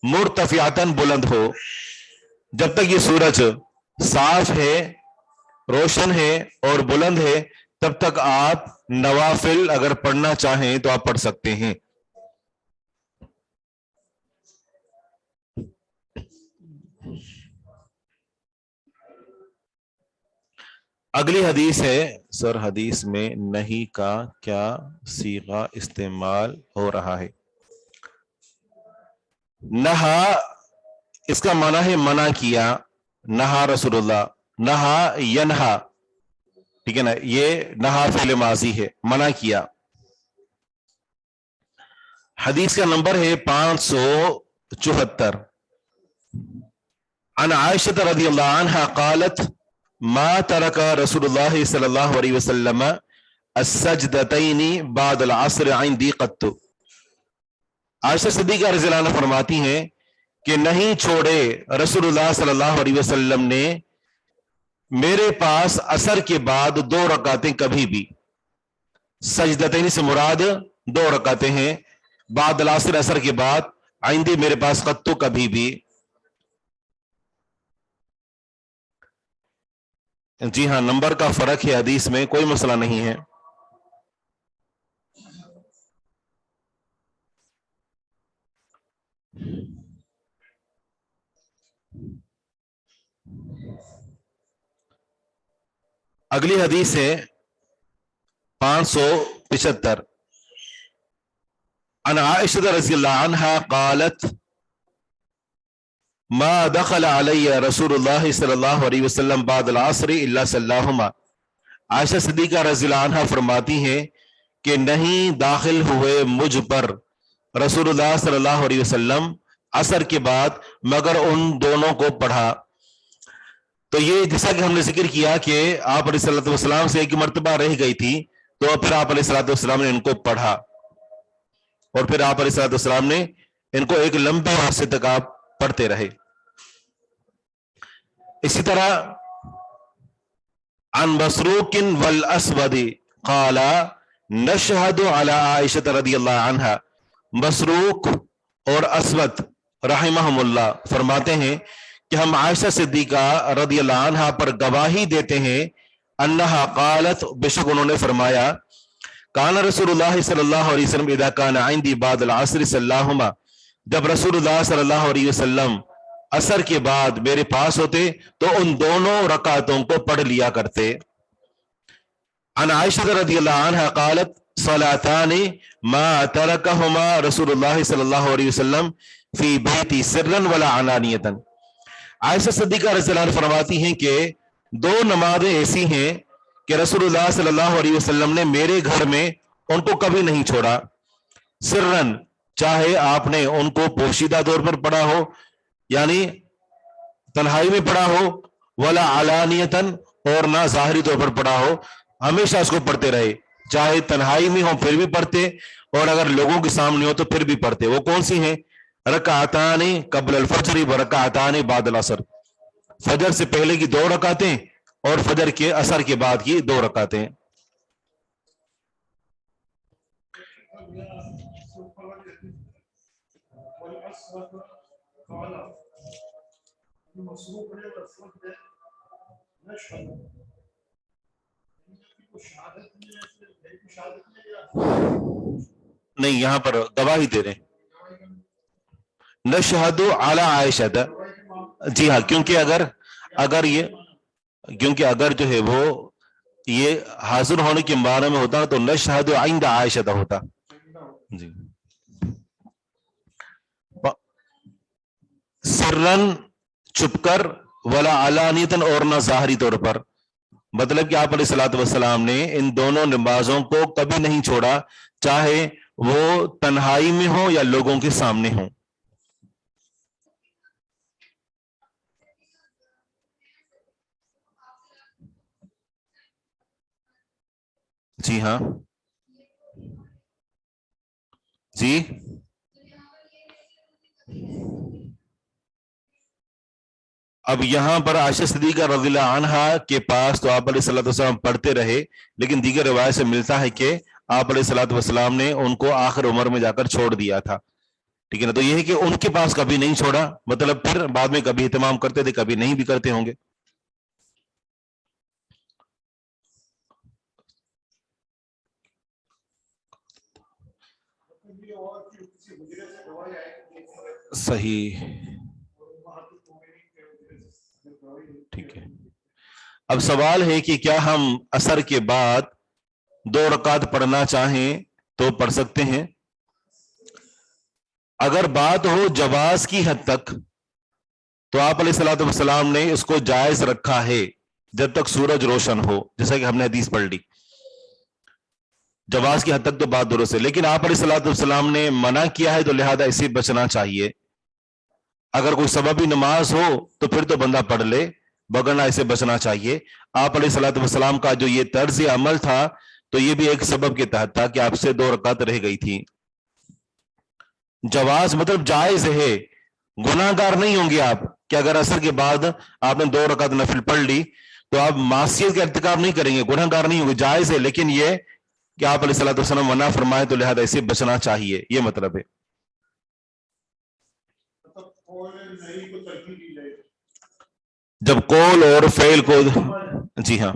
مرتفعۃ بلند ہو. جب تک یہ سورج صاف ہے، روشن ہے اور بلند ہے، تب تک آپ نوافل اگر پڑھنا چاہیں تو آپ پڑھ سکتے ہیں. اگلی حدیث ہے. سر حدیث میں نہیں کا کیا صیغہ استعمال ہو رہا ہے؟ نہا اس کا معنی ہے منع کیا. نہا رسول اللہ، نہا ینہا، ٹھیک ہے نا، یہ نہا فعل ماضی ہے، منع کیا. حدیث کا نمبر ہے 574. عن عائشہ رضی اللہ عنہا قالت ما ترک رسول اللہ صلی اللہ علیہ وسلم السجدتین بعد العصر عندی قط. عائشہ صدیقہ رضی اللہ عنہ فرماتی ہیں کہ نہیں چھوڑے رسول اللہ صلی اللہ علیہ وسلم نے میرے پاس عصر کے بعد 2 رکعتیں کبھی بھی. سجدتین سے مراد 2 رکعتیں ہیں، بعد العصر عصر کے بعد، عندی میرے پاس قط کبھی بھی. جی ہاں، نمبر کا فرق ہے حدیث میں، کوئی مسئلہ نہیں ہے. اگلی حدیث ہے 575. عن عائشہ رضی اللہ عنہا قالت ما دخل علی رسول اللہ صلی اللہ علیہ وسلم بعد العصر الا صلاہما. عائشہ صدیقہ رضی اللہ عنہا فرماتی ہیں کہ نہیں داخل ہوئے مجھ پر رسول اللہ صلی اللہ علیہ وسلم عصر کے بعد مگر ان دونوں کو پڑھا. تو یہ جیسا کہ ہم نے ذکر کیا کہ آپ علیہ الصلوۃ والسلام سے ایک مرتبہ رہ گئی تھی تو پھر آپ علیہ الصلوۃ والسلام نے ان کو پڑھا اور پھر آپ علیہ الصلوۃ والسلام نے ان کو ایک لمبے عرصے تک آپ پڑھتے رہے. اسی طرح عن مسروق والاسود قال نشهد على عائشہ رضی اللہ عنہا. مسروق اور اسود رحمہم اللہ فرماتے ہیں کہ ہم عائشہ صدیقہ رضی اللہ عنہا پر گواہی دیتے ہیں انہا قالت بے شک انہوں نے فرمایا کان رسول اللہ صلی اللہ علیہ وسلم اذا کان عندي بعد العصر صلاہما. جب رسول اللہ صلی اللہ علیہ وسلم عصر کے بعد میرے پاس ہوتے تو ان دونوں رکعتوں کو پڑھ لیا کرتے. عن عائشہ رضی اللہ عنہا قالت صلاتان ما ترکہما رسول اللہ صلی اللہ علیہ وسلم فی بیتی سرا ولا علانیتا. عائشہ صدیقہ رضی اللہ عنہ فرماتی ہیں کہ دو نمازیں ایسی ہیں کہ رسول اللہ صلی اللہ علیہ وسلم نے میرے گھر میں ان کو کبھی نہیں چھوڑا. سرن چاہے آپ نے ان کو پوشیدہ طور پر پڑھا ہو یعنی تنہائی میں پڑھا ہو ولا علانیتن اور نہ ظاہری طور پر پڑھا ہو, ہمیشہ اس کو پڑھتے رہے. چاہے تنہائی میں ہو پھر بھی پڑھتے اور اگر لوگوں کے سامنے ہو تو پھر بھی پڑھتے. وہ کون سی ہیں؟ رکعتان قبل الفجر و رکعتان بعد العصر. فجر سے پہلے کی 2 رکعتیں اور فجر کے عصر کے بعد کی 2 رکعتیں. نہیں, یہاں پر گواہی دے رہے ہیں نشہد علی عائشہ. جی ہاں, کیونکہ اگر جو ہے وہ یہ حاضر ہونے کے معنی میں ہوتا تو نشہد عند عائشہ ہوتا. جی, سرن چھپ کر ولا علانیتن اور نہ ظاہری طور پر. مطلب کہ آپ علیہ الصلوۃ والسلام نے ان دونوں نمازوں کو کبھی نہیں چھوڑا چاہے وہ تنہائی میں ہو یا لوگوں کے سامنے ہوں. جی ہاں, جی اب یہاں پر عائشہ صدیقہ رضی اللہ عنہا کے پاس تو آپ علیہ الصلوۃ والسلام پڑھتے رہے, لیکن دیگر روایت سے ملتا ہے کہ آپ علیہ الصلوۃ والسلام نے ان کو آخر عمر میں جا کر چھوڑ دیا تھا. ٹھیک ہے نا, تو یہ ہے کہ ان کے پاس کبھی نہیں چھوڑا, مطلب پھر بعد میں کبھی اہتمام کرتے تھے کبھی نہیں بھی کرتے ہوں گے. صحیح, ٹھیک ہے. اب سوال ہے کہ کیا ہم عصر کے بعد 2 رکعت پڑھنا چاہیں تو پڑھ سکتے ہیں؟ اگر بات ہو جواز کی حد تک تو آپ علیہ الصلوۃ والسلام نے اس کو جائز رکھا ہے جب تک سورج روشن ہو, جیسا کہ ہم نے حدیث پڑھ لی. جواز کی حد تک تو بات درست ہے, لیکن آپ علیہ الصلوۃ والسلام نے منع کیا ہے تو لہذا اسے بچنا چاہیے. اگر کوئی سببی نماز ہو تو پھر تو بندہ پڑھ لے, وگرنہ اسے بچنا چاہیے. آپ علیہ الصلوۃ والسلام کا جو یہ طرز عمل تھا تو یہ بھی ایک سبب کے تحت تھا کہ آپ سے 2 رکعت رہ گئی تھی. جواز مطلب جائز ہے, گناہ گار نہیں ہوں گے آپ کہ اگر عصر کے بعد آپ نے 2 رکعت نفل پڑھ لی تو آپ معصیت کا ارتکاب نہیں کریں گے, گناہ گار نہیں ہوں گے, جائز ہے. لیکن یہ کہ آپ علیہ الصلوۃ والسلام منع فرمائے تو لہذا اسے بچنا چاہیے, یہ مطلب ہے. جب قول اور فعل کو, جی ہاں,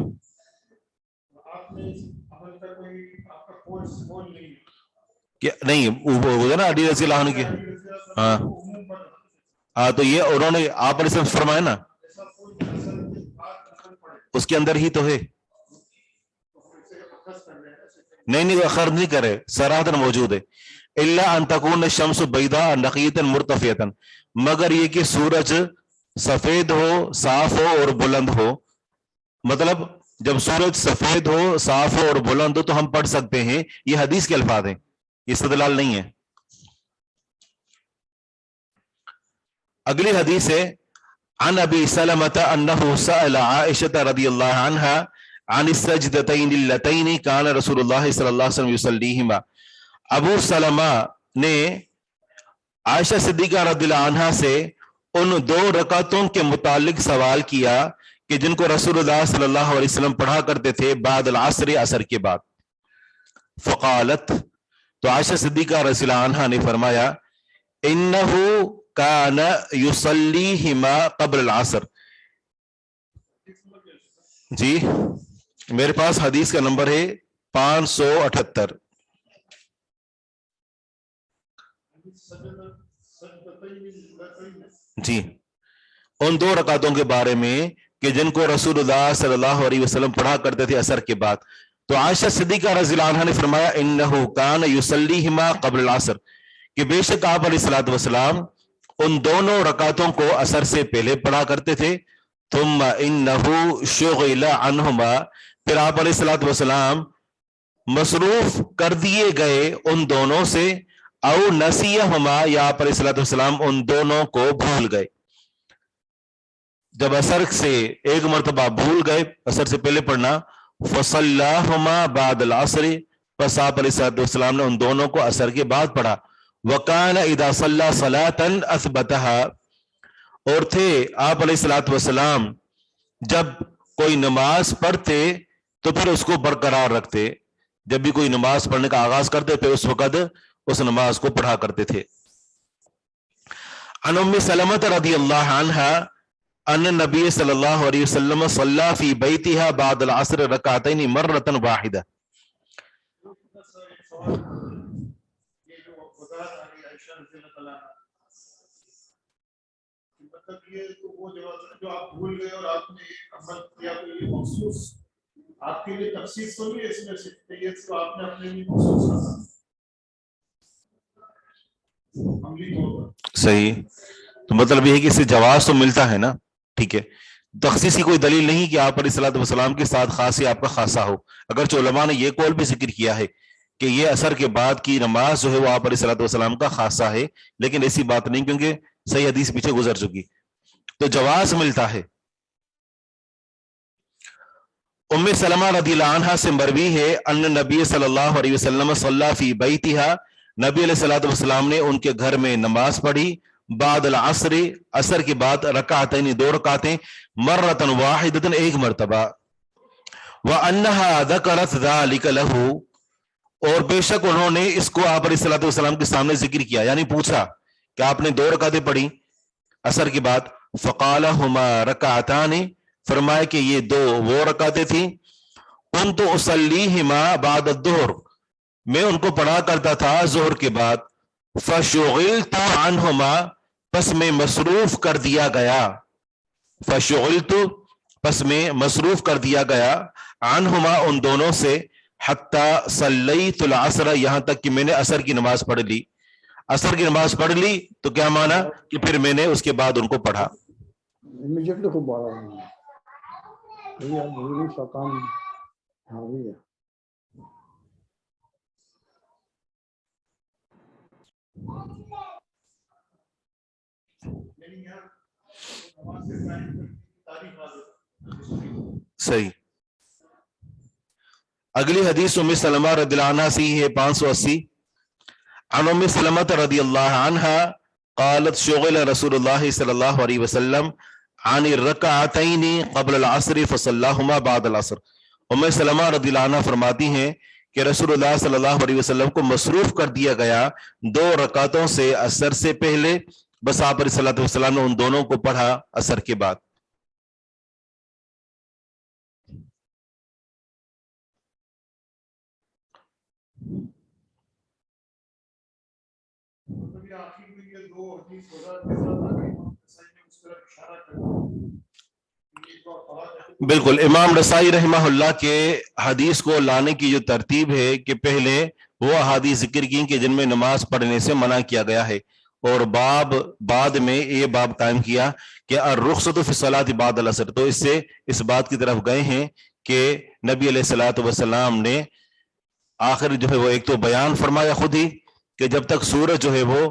نہیں وہ نا علی رضی اللہ عنہ کے, ہاں تو یہ انہوں نے آپ علیہ السلام فرمایا نا, اس کے اندر ہی تو ہے. نہیں اخر نہیں کرے, صراحتاً موجود ہے. الا ان تکون الشمس بیضاء نقیۃ مرتفعۃ, مگر یہ کہ سورج سفید ہو, صاف ہو اور بلند ہو. مطلب جب سورج سفید ہو, صاف ہو اور بلند ہو تو ہم پڑھ سکتے ہیں. یہ حدیث کے الفاظ ہیں, یہ استدلال نہیں ہے. اگلی حدیث ہے عن ابی سلمۃ انہ سأل عائشہ رضی اللہ عنہا عن السجدتین اللتین کان رسول اللہ صلی اللہ علیہ وسلم یصلیہما. ابو سلمہ نے عائشہ صدیقہ رضی اللہ عنہا سے ان 2 رکعتوں کے متعلق سوال کیا کہ جن کو رسول اللہ صلی اللہ علیہ وسلم پڑھا کرتے تھے بعد العصر، عصر کے بعد. فقالت، تو عائشہ صدیقہ رضی اللہ عنہا نے فرمایا انہ کان یصلیہما قبل العصر. جی میرے پاس حدیث کا نمبر ہے 578. جی ان 2 رکعتوں کے بارے میں کہ جن کو رسول اللہ صلی اللہ علیہ وسلم پڑھا کرتے تھے عصر کے بعد. تو عائشہ صدیقہ رضی اللہ عنہا نے فرمایا انہ کان یصلیہما قبل العصر، کہ بے شک آپ علیہ الصلوۃ والسلام ان دونوں رکعتوں کو عصر سے پہلے پڑھا کرتے تھے. ثم انہ شغل عنہما، پھر آپ علیہ الصلوۃ والسلام مصروف کر دیے گئے ان دونوں سے، او نسیہما، یا آپ علیہ الصلوۃ والسلام ان دونوں کو بھول گئے. جب عصر سے ایک مرتبہ بھول گئے عصر سے پہلے پڑھنا، فصلاہما بعد العصر، پس آپ علیہ الصلوۃ والسلام نے ان دونوں کو عصر کے بعد پڑھا. وکان اذا صلی صلاۃ اثبتها، اور تھے آپ علیہ الصلوۃ والسلام جب کوئی نماز پڑھتے تو پھر اس کو برقرار رکھتے. جب بھی کوئی نماز پڑھنے کا آغاز کرتے پھر اس وقت اس نماز کو پڑھا کرتے تھے. عن ام سلمۃ رضی اللہ عنہا ان النبی صلی اللہ علیہ وسلم صلی فی بیتها بعد العصر رکعتین مرۃ واحدہ. یہ تو وہ جو آپ بھول گئے اور آپ نے عمل کیا تو یہ مخصوص آپ کے لیے تخصیص تو نہیں ہے اس میں سے، یہ تو آپ نے اپنے لیے مخصوص کرنا عملی طور پر. صحیح، تو مطلب یہ ہے کہ اس سے جواز تو ملتا ہے نا. ٹھیک ہے، تخصیص کی کوئی دلیل نہیں کہ آپ علیہ الصلوۃ والسلام کے ساتھ خاص آپ کا خاصہ ہو. اگرچہ علماء نے یہ قول بھی ذکر کیا ہے کہ یہ عصر کے بعد کی نماز جو ہے وہ آپ علیہ الصلوۃ والسلام کا خاصہ ہے، لیکن ایسی بات نہیں کیونکہ صحیح حدیث پیچھے گزر چکی، تو جواز ملتا ہے. ام سلمہ رضی اللہ عنہا سے مروی ہے ان نبی صلی اللہ علیہ وسلم صلی فی بیتہا، نبی علیہ الصلوۃ والسلام نے ان کے گھر میں نماز پڑھی بعد العصر، عصر کے بعد رکعتین 2 رکعتیں مرۃ واحدۃ، ایک مرتبہ. وانہا ذکرت ذلک لہ، اور بے شک انہوں نے اس کو آپ علیہ الصلوۃ والسلام کے سامنے ذکر کیا، یعنی پوچھا کہ آپ نے 2 رکعتیں پڑھی عصر کے بعد. فقال ہما رکعتان، فرمایا کہ یہ 2 وہ رکعتیں تھیں. کنت اصلیہما بعد الظہر، میں ان کو پڑھا کرتا تھا ظہر کے بعد. فشغلت عنہما، پس میں مصروف کر دیا گیا. فشغلت، پس میں مصروف کر دیا گیا، عنہما، ان دونوں سے، حتی صلیت العصر، یہاں تک کہ میں نے عصر کی نماز پڑھ لی. عصر کی نماز پڑھ لی تو کیا مانا کہ پھر میں نے اس کے بعد ان کو پڑھا. immediately خوب بڑا ہے ضروری فقام حاوی ہے. صحیح. اگلی حدیث ام سلمہ رضی اللہ عنہا سی ہے 580. عن ام سلمہ رضی اللہ عنہا قالت شغل رسول اللہ صلی اللہ علیہ وسلم عن الرکعتین قبل العصر فصلاہما بعد العصر. ام سلمہ رضی اللہ عنہا فرماتی ہیں کہ رسول اللہ صلی اللہ علیہ وسلم کو مصروف کر دیا گیا 2 رکعتوں سے عصر سے پہلے، بس آپ علیہ الصلوۃ والسلام نے ان دونوں کو پڑھا عصر کے بعد. بالکل، امام رسائی رحمہ اللہ کے حدیث کو لانے کی جو ترتیب ہے کہ پہلے وہ احادیث ذکر کی کہ جن میں نماز پڑھنے سے منع کیا گیا ہے، اور باب بعد میں یہ باب قائم کیا کہ الرخصۃ فی الصلاۃ بعد العصر. تو اس سے اس بات کی طرف گئے ہیں کہ نبی علیہ الصلوۃ والسلام نے آخر جو ہے وہ ایک تو بیان فرمایا خود ہی کہ جب تک سورج جو ہے وہ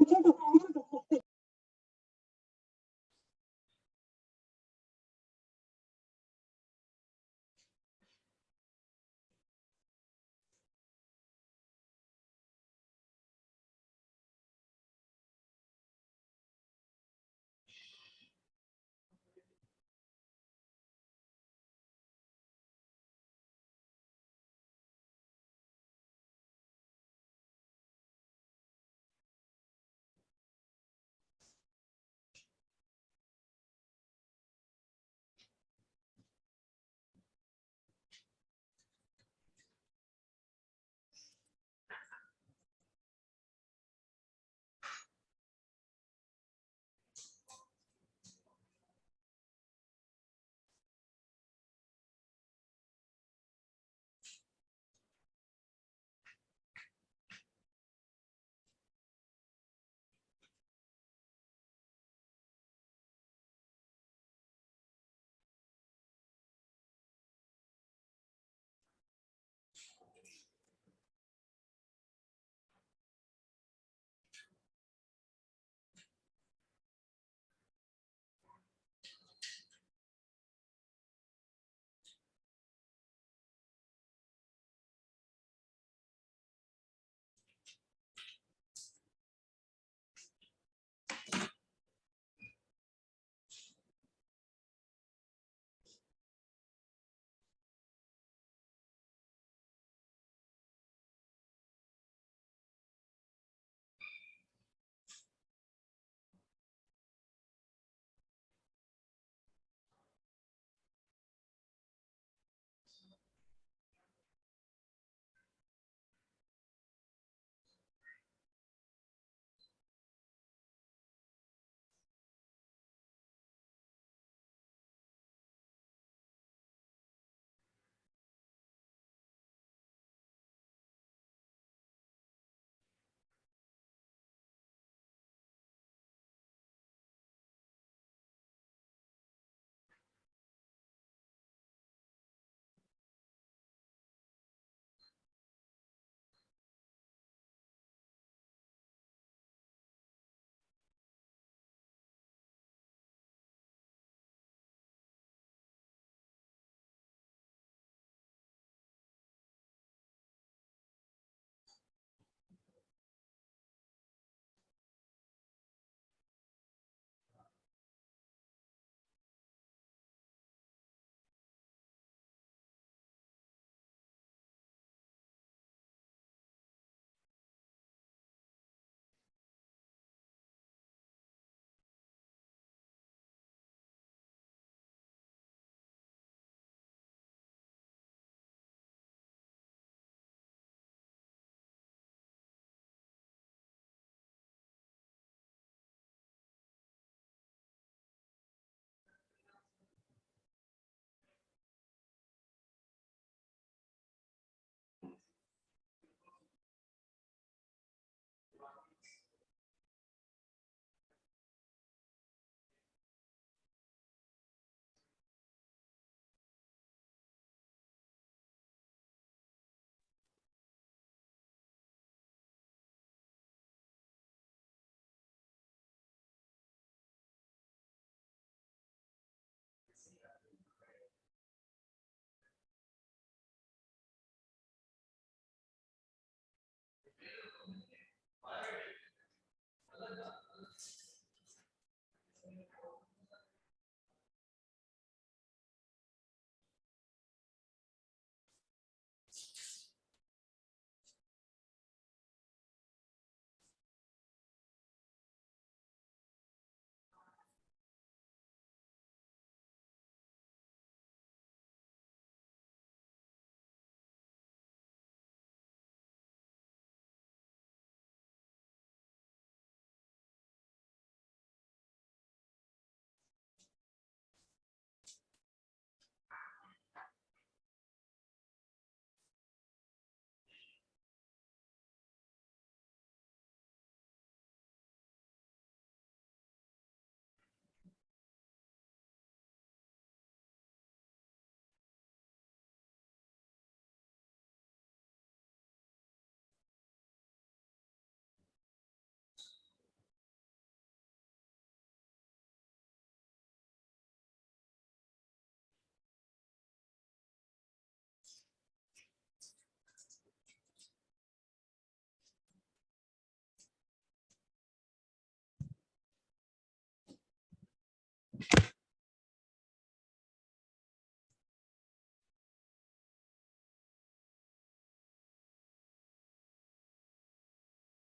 Answer to